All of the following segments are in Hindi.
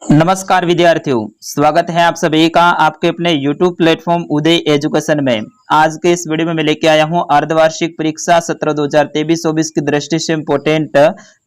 नमस्कार विद्यार्थियों, स्वागत है आप सभी का आपके अपने YouTube प्लेटफॉर्म उदय एजुकेशन में। आज के इस वीडियो में मैं लेके आया हूं अर्धवार्षिक परीक्षा सत्र 2023-24 की दृष्टि से इम्पोर्टेंट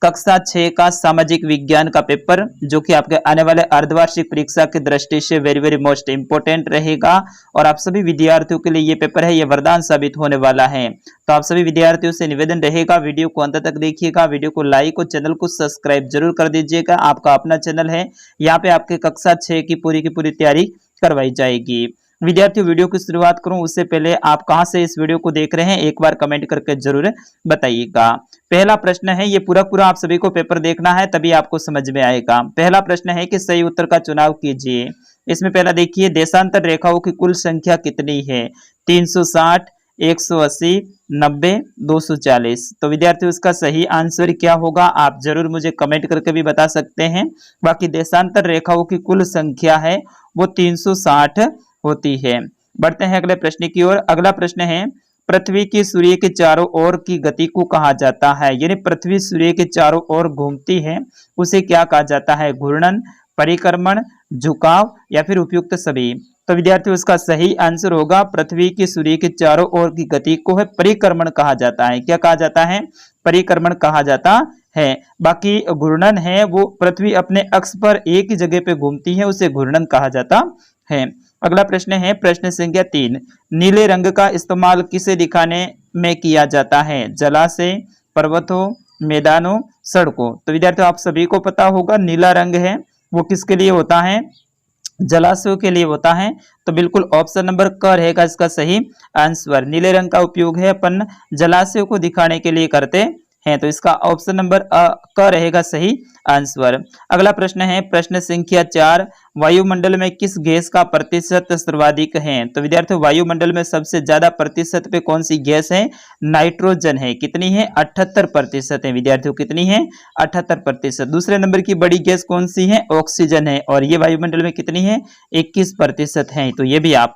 कक्षा 6 का सामाजिक विज्ञान का पेपर, जो कि आपके आने वाले अर्धवार्षिक परीक्षा की दृष्टि से वेरी वेरी मोस्ट इम्पोर्टेंट रहेगा। और आप सभी विद्यार्थियों के लिए ये पेपर है, ये वरदान साबित होने वाला है। तो आप सभी विद्यार्थियों से निवेदन रहेगा, वीडियो को अंत तक देखिएगा, वीडियो को लाइक और चैनल को सब्सक्राइब जरूर कर दीजिएगा। आपका अपना चैनल है, यहाँ पे आपके कक्षा 6 की पूरी तैयारी करवाई जाएगी। विद्यार्थियों, वीडियो की शुरुआत करूं उससे पहले आप कहां से इस वीडियो को देख रहे हैं एक बार कमेंट करके जरूर बताइएगा। पहला प्रश्न है, ये पूरा आप सभी को पेपर देखना है तभी आपको समझ में आएगा। पहला प्रश्न है कि सही उत्तर का चुनाव कीजिए। इसमें पहला देखिए, देशांतर रेखाओं की कुल संख्या कितनी है? 360, 180, 90, 240। तो विद्यार्थियों, इसका सही आंसर क्या होगा आप जरूर मुझे कमेंट करके भी बता सकते हैं। बाकी देशांतर रेखाओं की कुल संख्या है वो 360 होती है। बढ़ते हैं अगले प्रश्न की ओर। अगला प्रश्न है, पृथ्वी की सूर्य के चारों ओर की गति को कहा जाता है? यानी पृथ्वी सूर्य के चारों ओर घूमती है, उसे क्या कहा जाता है? घूर्णन, परिक्रमण, झुकाव या फिर उपयुक्त सभी? तो विद्यार्थियों, इसका सही आंसर होगा पृथ्वी की सूर्य के चारों ओर की गति को है परिक्रमण कहा जाता है। क्या कहा जाता है? परिक्रमण कहा जाता है। बाकी घूर्णन है वो पृथ्वी अपने अक्ष पर एक ही जगह पे घूमती है, उसे घूर्णन कहा जाता है। अगला प्रश्न है, प्रश्न संख्या 3, नीले रंग का इस्तेमाल किसे दिखाने में किया जाता है? जलाशय, पर्वतों, मैदानों, सड़कों? तो विद्यार्थियों, आप सभी को पता होगा नीला रंग है वो किसके लिए होता है? जलाशयों के लिए होता है। तो बिल्कुल ऑप्शन नंबर क रहेगा इसका सही आंसर। नीले रंग का उपयोग है अपन जलाशयों को दिखाने के लिए करते हैं, तो इसका ऑप्शन नंबर क रहेगा सही आंसर। अगला प्रश्न है, प्रश्न संख्या 4, वायुमंडल में किस गैस का प्रतिशत सर्वाधिक है? तो विद्यार्थियों, वायुमंडल में सबसे ज्यादा प्रतिशत पे कौन सी गैस है? नाइट्रोजन है। कितनी है? 78% है। विद्यार्थियों, कितनी है? 78%। दूसरे नंबर की बड़ी गैस कौन सी है? ऑक्सीजन है, और ये वायुमंडल में कितनी है? 21% है। तो ये भी आप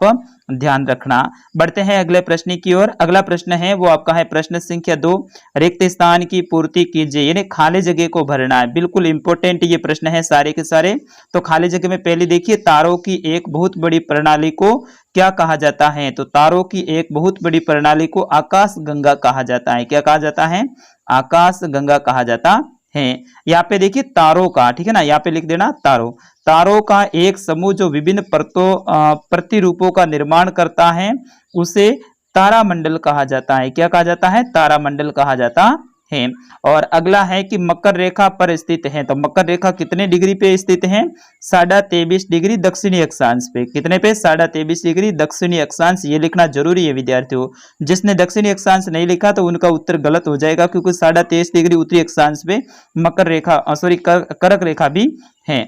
ध्यान रखना। बढ़ते हैं अगले प्रश्न की ओर। अगला प्रश्न है वो आपका है प्रश्न संख्या 2, रिक्त स्थान की पूर्ति कीजिए, यानी खाली जगह को भरना है। बिल्कुल इंपॉर्टेंट ये प्रश्न है सारे के सारे। तो खाली जगह में पहले देखिए, तारों की एक बहुत बड़ी प्रणाली को क्या कहा जाता है? तो तारों की एक बहुत बड़ी प्रणाली को आकाश गंगा कहा जाता है। क्या कहा जाता है? आकाश गंगा कहा जाता है। यहाँ पे देखिए तारों का, ठीक है ना, यहाँ पे लिख देना तारों। तारों का एक समूह जो विभिन्न प्रतिरूपों का निर्माण करता है, उसे तारामंडल कहा जाता है। क्या कहा जाता है? तारामंडल कहा जाता है। और अगला है कि मकर रेखा पर स्थित है। तो मकर रेखा कितने डिग्री पे स्थित है? 23.5 डिग्री दक्षिणी अक्षांश पे। कितने पे? 23.5 डिग्री दक्षिणी अक्षांश। ये लिखना जरूरी है विद्यार्थियों। जिसने दक्षिणी अक्षांश नहीं लिखा तो उनका उत्तर गलत हो जाएगा, क्योंकि 23.5 डिग्री उत्तरी अक्षांश पे मकर रेखा कर्क रेखा भी है।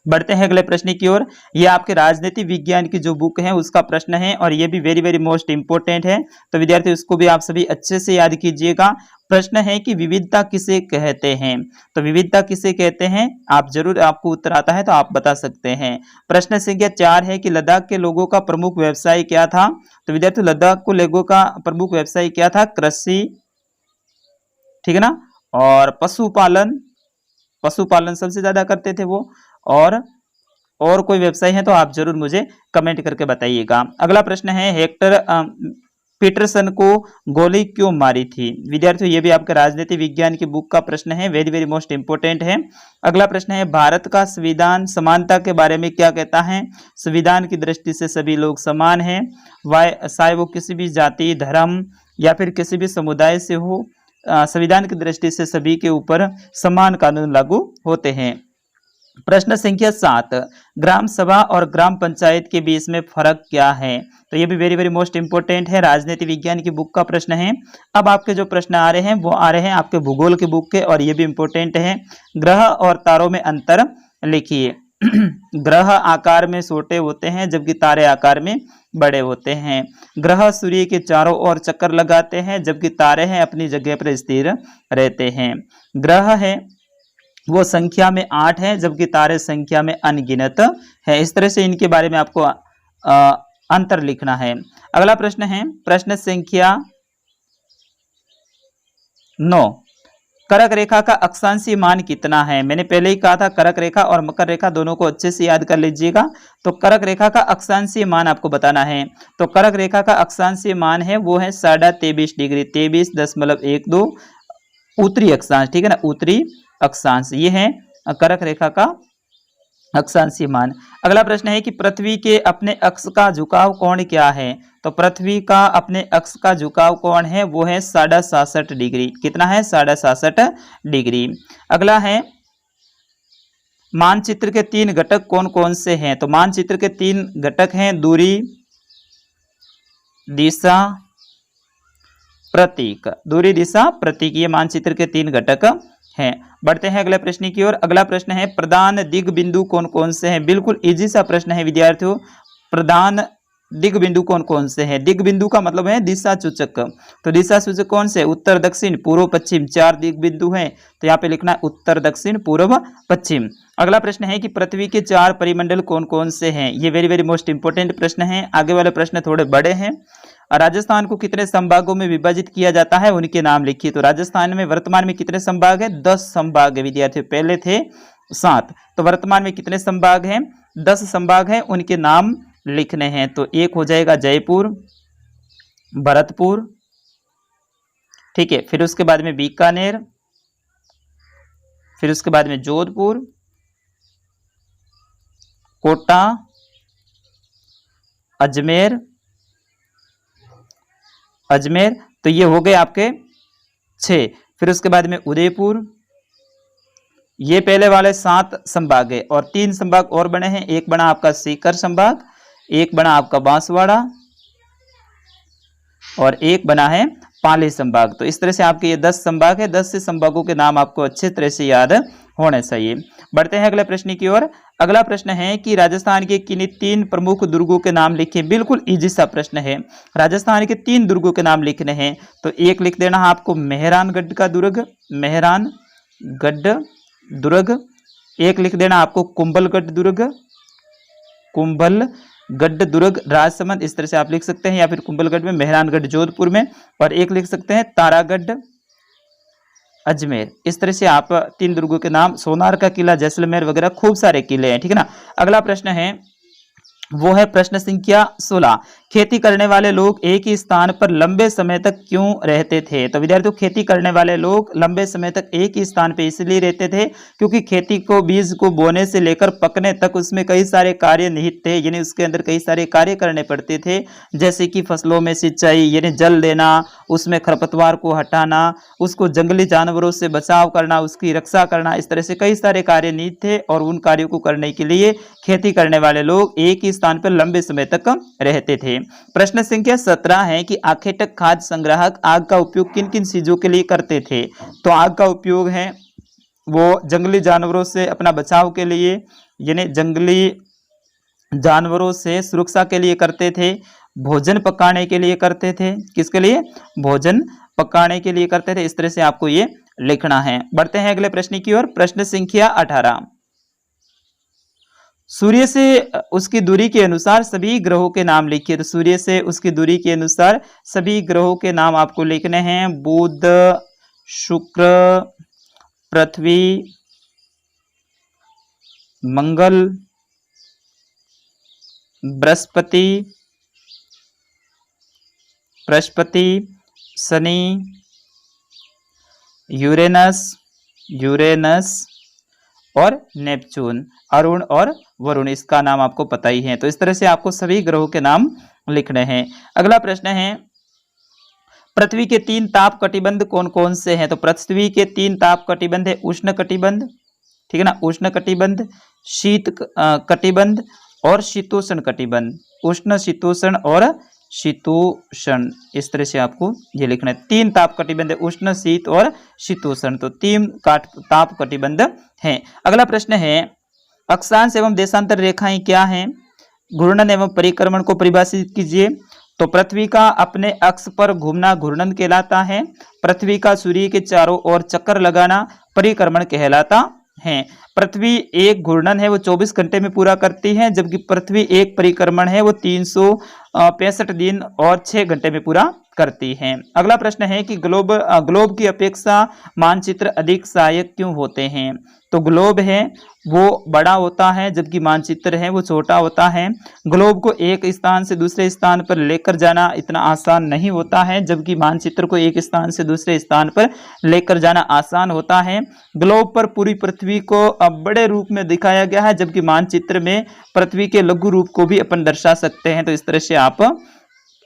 बढ़ते हैं अगले प्रश्न की ओर। यह आपके राजनीति विज्ञान की जो बुक है उसका प्रश्न है, और यह भी वेरी वेरी मोस्ट इंपोर्टेंट है। तो विद्यार्थियों, इसको भी आप सभी अच्छे से याद कीजिएगा। प्रश्न है कि विविधता किसे कहते हैं? तो विविधता किसे कहते हैं आप जरूर, आपको उत्तर आता है तो आप बता सकते हैं। प्रश्न संख्या 4 है कि लद्दाख के लोगों का प्रमुख व्यवसाय क्या था? तो विद्यार्थियों, लद्दाख को लोगों का प्रमुख व्यवसाय क्या था? कृषि, ठीक है ना, और पशुपालन। पशुपालन सबसे ज्यादा करते थे वो। और कोई व्यवसाय है तो आप जरूर मुझे कमेंट करके बताइएगा। अगला प्रश्न है, हेक्टर पीटरसन को गोली क्यों मारी थी? विद्यार्थियों, ये भी आपके राजनीति विज्ञान की बुक का प्रश्न है, वेरी वेरी मोस्ट इंपोर्टेंट है। अगला प्रश्न है, भारत का संविधान समानता के बारे में क्या कहता है? संविधान की दृष्टि से सभी लोग समान हैं, चाहे वो किसी भी जाति, धर्म या फिर किसी भी समुदाय से हो। संविधान की दृष्टि से सभी के ऊपर समान कानून लागू होते हैं। प्रश्न संख्या 7, ग्राम सभा और ग्राम पंचायत के बीच में फर्क क्या है? तो ये भी वेरी वेरी मोस्ट इंपोर्टेंट है, राजनीति विज्ञान की बुक का प्रश्न है। अब आपके जो प्रश्न आ रहे हैं वो आ रहे हैं आपके भूगोल की बुक के, और ये भी इंपोर्टेंट है। ग्रह और तारों में अंतर लिखिए। ग्रह आकार में छोटे होते हैं जबकि तारे आकार में बड़े होते हैं। ग्रह सूर्य के चारों ओर चक्कर लगाते हैं जबकि तारे हैं अपनी जगह पर स्थिर रहते हैं। ग्रह है वो संख्या में 8 है जबकि तारे संख्या में अनगिनत है। इस तरह से इनके बारे में आपको अंतर लिखना है। अगला प्रश्न है प्रश्न संख्या 9, कर्क रेखा का अक्षांशीय मान कितना है? मैंने पहले ही कहा था कर्क रेखा और मकर रेखा दोनों को अच्छे से याद कर लीजिएगा। तो कर्क रेखा का अक्षांशीय मान आपको बताना है। तो कर्क रेखा का अक्षांशीय मान है वो है 23.5 डिग्री, 23.12 उत्तरी अक्षांश, ठीक है ना, उत्तरी अक्षांश, ये है कर्क रेखा का अक्षांशीय मान। अगला प्रश्न है कि पृथ्वी के अपने अक्ष का झुकाव कोण क्या है? तो पृथ्वी का अपने अक्ष का झुकाव कोण है वो है 66.5 डिग्री। कितना है? 66.5 डिग्री। अगला है मानचित्र के 3 घटक कौन कौन से हैं? तो मानचित्र के 3 घटक हैं दूरी, दिशा, प्रतीक। दूरी, दिशा, प्रतीक, ये मानचित्र के 3 घटक हैं। बढ़ते हैं अगले प्रश्न की ओर। अगला प्रश्न है प्रधान दिग बिंदु कौन कौन से हैं? बिल्कुल इजी सा प्रश्न है विद्यार्थियों। प्रधान दिग बिंदु कौन कौन से हैं? दिग बिंदु का मतलब है दिशा सूचक। तो दिशा सूचक कौन से? उत्तर, दक्षिण, पूर्व, पश्चिम, 4 दिग बिंदु हैं। तो यहाँ पे लिखना है उत्तर, दक्षिण, पूर्व, पश्चिम। अगला प्रश्न है कि पृथ्वी के 4 परिमंडल कौन कौन से हैं? ये वेरी वेरी मोस्ट इंपोर्टेंट प्रश्न है। आगे वाले प्रश्न थोड़े बड़े हैं। राजस्थान को कितने संभागों में विभाजित किया जाता है? उनके नाम लिखिए। तो राजस्थान में वर्तमान में कितने संभाग है? 10 संभाग है विद्यार्थियों, पहले थे 7। तो वर्तमान में कितने संभाग हैं? 10 संभाग हैं, उनके नाम लिखने हैं। तो एक हो जाएगा जयपुर, भरतपुर, ठीक है, फिर उसके बाद में बीकानेर, फिर उसके बाद में जोधपुर, कोटा, अजमेर, तो ये हो गए आपके 6। फिर उसके बाद में उदयपुर, ये पहले वाले 7 संभाग है और 3 संभाग और बने हैं। एक बना आपका सीकर संभाग, एक बना आपका बांसवाड़ा और एक बना है पाली संभाग। तो इस तरह से आपके ये 10 संभाग है। 10 से संभागों के नाम आपको अच्छे तरह से याद होने चाहिए। बढ़ते हैं अगले प्रश्न की ओर। अगला प्रश्न है कि राजस्थान के किन्हीं 3 प्रमुख दुर्गों के नाम लिखिए। बिल्कुल इजी सा प्रश्न है। राजस्थान के 3 दुर्गों के नाम लिखने हैं। तो एक लिख देना है आपको मेहरानगढ़ का दुर्ग, मेहरानगढ़ दुर्ग। एक लिख देना आपको कुंभलगढ़ दुर्ग, कुंभलगढ़ दुर्ग राजसमंद, इस तरह से आप लिख सकते हैं, या फिर कुंभलगढ़ में, मेहरानगढ़ जोधपुर में, और एक लिख सकते हैं तारागढ़ अजमेर। इस तरह से आप 3 दुर्गों के नाम, सोनार का किला, जैसलमेर वगैरह खूब सारे किले हैं, ठीक है ना। अगला प्रश्न है वो है प्रश्न संख्या 16। खेती करने वाले लोग एक ही स्थान पर लंबे समय तक क्यों रहते थे? तो विद्यार्थियों खेती करने वाले लोग लंबे समय तक एक ही स्थान पर इसलिए रहते थे क्योंकि खेती को, बीज को बोने से लेकर पकने तक उसमें कई सारे कार्य निहित थे, यानी उसके अंदर कई सारे कार्य करने पड़ते थे, जैसे कि फसलों में सिंचाई यानी जल देना, उसमें खरपतवार को हटाना, उसको जंगली जानवरों से बचाव करना, उसकी रक्षा करना, इस तरह से कई सारे कार्य निहित थे। और उन कार्यों को करने के लिए खेती करने वाले लोग एक ही स्थान पर लंबे समय तक रहते थे। प्रश्न संख्या 17 है कि आखेटक खाद्य संग्राहक आग का उपयोग किन किन चीजों के लिए करते थे? तो आग का उपयोग है वो जंगली जानवरों से अपना बचाव के लिए, यानी जंगली जानवरों से सुरक्षा के लिए करते थे, भोजन पकाने के लिए करते थे। किसके लिए? भोजन पकाने के लिए करते थे। इस तरह से आपको ये लिखना है। बढ़ते हैं अगले प्रश्न की ओर। प्रश्न संख्या 18। सूर्य से उसकी दूरी के अनुसार सभी ग्रहों के नाम लिखिए। तो सूर्य से उसकी दूरी के अनुसार सभी ग्रहों के नाम आपको लिखने हैं। बुध, शुक्र, पृथ्वी, मंगल, बृहस्पति, शनि, यूरेनस और नेपच्यून, अरुण और वरुण, इसका नाम आपको पता ही है। तो इस तरह से आपको सभी ग्रहों के नाम लिखने हैं। अगला प्रश्न है पृथ्वी के 3 ताप कटिबंध कौन कौन से हैं? तो पृथ्वी के 3 ताप कटिबंध है उष्ण कटिबंध, ठीक है ना, उष्ण कटिबंध, शीत कटिबंध और शीतोष्ण कटिबंध। उष्ण, शीतोष्ण और शीतोष्ण, इस तरह से आपको ये लिखना है। 3 ताप कटिबंध है, उष्ण, शीत और शीतोष्ण। तो 3 ताप कटिबंध हैं। अगला प्रश्न है अक्षांश एवं देशांतर रेखाएं क्या हैं? घूर्णन एवं परिक्रमण को परिभाषित कीजिए। तो पृथ्वी का अपने अक्ष पर घूमना घूर्णन कहलाता है। पृथ्वी का सूर्य के चारों ओर चक्कर लगाना परिक्रमण कहलाता है। पृथ्वी एक घूर्णन है वो 24 घंटे में पूरा करती है, जबकि पृथ्वी एक परिक्रमण है वो 365 दिन और 6 घंटे में पूरा करती हैं। अगला प्रश्न है कि ग्लोब की अपेक्षा मानचित्र अधिक सहायक क्यों होते हैं? तो ग्लोब है वो बड़ा होता है जबकि मानचित्र है वो छोटा होता है। ग्लोब को एक स्थान से दूसरे स्थान पर लेकर जाना इतना आसान नहीं होता है, जबकि मानचित्र को एक स्थान से दूसरे स्थान पर लेकर जाना आसान होता है। ग्लोब पर पूरी पृथ्वी को बड़े रूप में दिखाया गया है, जबकि मानचित्र में पृथ्वी के लघु रूप को भी अपन दर्शा सकते हैं। तो इस तरह से आप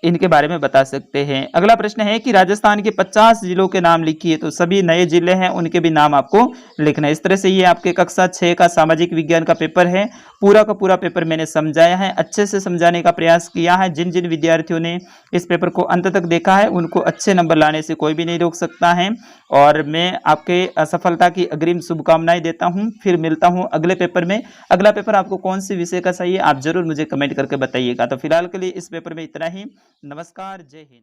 इनके बारे में बता सकते हैं। अगला प्रश्न है कि राजस्थान के 50 जिलों के नाम लिखिए। तो सभी नए जिले हैं उनके भी नाम आपको लिखना है। इस तरह से ये आपके कक्षा 6 का सामाजिक विज्ञान का पेपर है। पूरा का पूरा पेपर मैंने समझाया है, अच्छे से समझाने का प्रयास किया है। जिन जिन विद्यार्थियों ने इस पेपर को अंत तक देखा है उनको अच्छे नंबर लाने से कोई भी नहीं रोक सकता है, और मैं आपके असफलता की अग्रिम शुभकामनाएं देता हूं। फिर मिलता हूं अगले पेपर में। अगला पेपर आपको कौन से विषय का चाहिए आप जरूर मुझे कमेंट करके बताइएगा। तो फिलहाल के लिए इस पेपर में इतना ही। नमस्कार, जय हिंद।